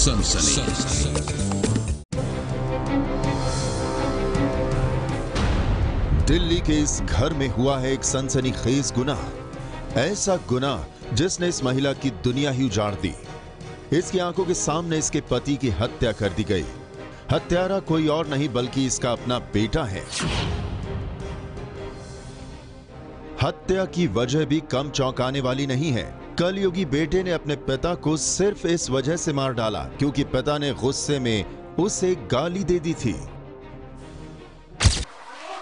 सनसनी। दिल्ली के इस घर में हुआ है एक सनसनीखेज गुनाह। ऐसा गुनाह जिसने इस महिला की दुनिया ही उजाड़ दी। इसकी आंखों के सामने इसके पति की हत्या कर दी गई। हत्यारा कोई और नहीं बल्कि इसका अपना बेटा है। हत्या की वजह भी कम चौंकाने वाली नहीं है। कलयुगी बेटे ने अपने पिता को सिर्फ इस वजह से मार डाला क्योंकि पिता ने गुस्से में उसे गाली दे दी थी।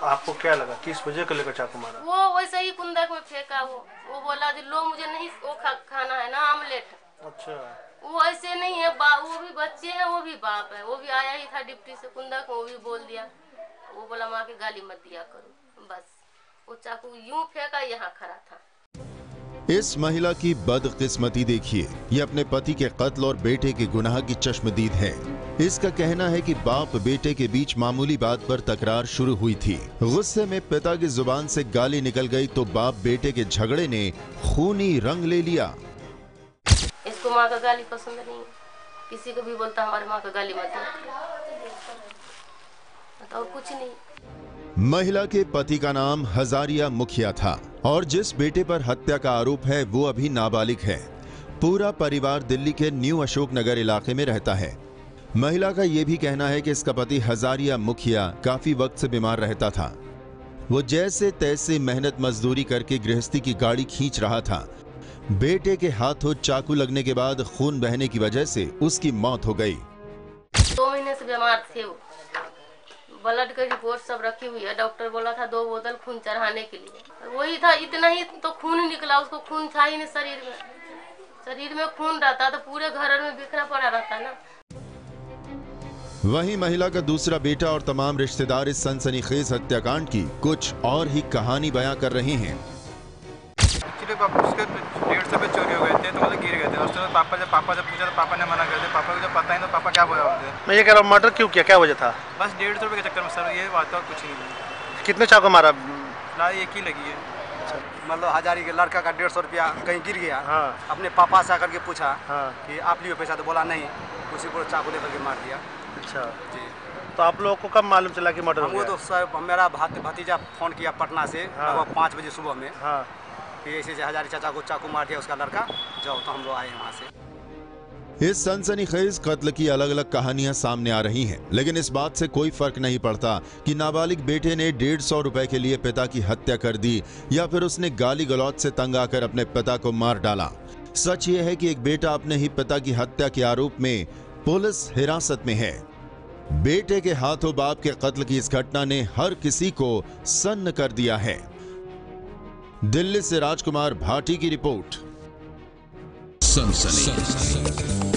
आपको क्या लगा किस वजह को लेकर चाकू मारा? वो वैसे ही कुंदा में फेंका। वो बोला लो मुझे नहीं वो खाना है ना आमलेट। अच्छा। वो ऐसे नहीं है, वो भी बच्चे हैं, वो भी बाप है। वो भी आया ही था डिप्टी से कुंदा को, वो भी बोल दिया। वो बोला माँ के गाली मत दिया करो। बस वो चाकू यूं फेंका, यहाँ खड़ा था। इस महिला की बदकिस्मती देखिए। ये अपने पति के कत्ल और बेटे के गुनाह की चश्मदीद है। इसका कहना है कि बाप बेटे के बीच मामूली बात पर तकरार शुरू हुई थी। गुस्से में पिता की जुबान से गाली निकल गई तो बाप बेटे के झगड़े ने खूनी रंग ले लिया। इसको माँ का गाली पसंद नहीं है। किसी को भी बोलता हमारे माँ का गाली मत बताओ, कुछ नहीं। महिला के पति का नाम हजारिया मुखिया था और जिस बेटे पर हत्या का आरोप है वो अभी नाबालिग है। पूरा परिवार दिल्ली के न्यू अशोकनगर इलाके में रहता है। महिला का यह भी कहना है कि इसका पति हजारिया मुखिया काफी वक्त से बीमार रहता था। वो जैसे तैसे मेहनत मजदूरी करके गृहस्थी की गाड़ी खींच रहा था। बेटे के हाथों चाकू लगने के बाद खून बहने की वजह से उसकी मौत हो गई। 2 महीने से बीमार थे वो। ब्लड की रिपोर्ट सब रखी हुई है। डॉक्टर बोला था 2 बोतल खून चढ़ाने के लिए। वही था, इतना ही तो खून निकला। उसको खून था ही नहीं शरीर में। शरीर में खून रहता तो पूरे घर में बिखरा पड़ा रहता ना। वहीं महिला का दूसरा बेटा और तमाम रिश्तेदार इस सनसनीखेज हत्याकांड की कुछ और ही कहानी बयां कर रहे हैं। उसके 150 रुपए चोरी हो गए थे तो मतलब गिर गए थे। उसके बाद पापा जब पूछा तो पापा ने मना कर दिया। पापा को जब पता ही तो पापा क्या बोला उनसे। मैं ये कह रहा हूँ मर्डर क्यों किया, क्या वजह था? बस 150 रुपए के चक्कर में सर, ये बात और कुछ नहीं। कितने चाकू मारा? एक ही लगी है। मतलब हजारी के लड़का का 150 रुपया कहीं गिर गया। हाँ। अपने पापा से आकर के पूछा। हाँ। कि आप लिए पैसा, तो बोला नहीं। उसी को चाकू लेकर के मार दिया। अच्छा जी। तो आप लोगों को कब मालूम चला कि मर्डर हो गया? वो तो सर मेरा भतीजा फोन किया पटना से। हाँ। 5 बजे सुबह में। हाँ। कि ऐसे हजारी चाचा को चाकू मार दिया उसका लड़का। जाओ तो हम लोग आए वहाँ से। इस सनसनीखेज कत्ल की अलग अलग कहानियां सामने आ रही हैं, लेकिन इस बात से कोई फर्क नहीं पड़ता कि नाबालिग बेटे ने 150 रुपए के लिए पिता की हत्या कर दी या फिर उसने गाली गलौज से तंग आकर अपने पिता को मार डाला। सच ये है कि एक बेटा अपने ही पिता की हत्या के आरोप में पुलिस हिरासत में है। बेटे के हाथों बाप के कत्ल की इस घटना ने हर किसी को सन्न कर दिया है। दिल्ली से राजकुमार भाटी की रिपोर्ट। सनसनी।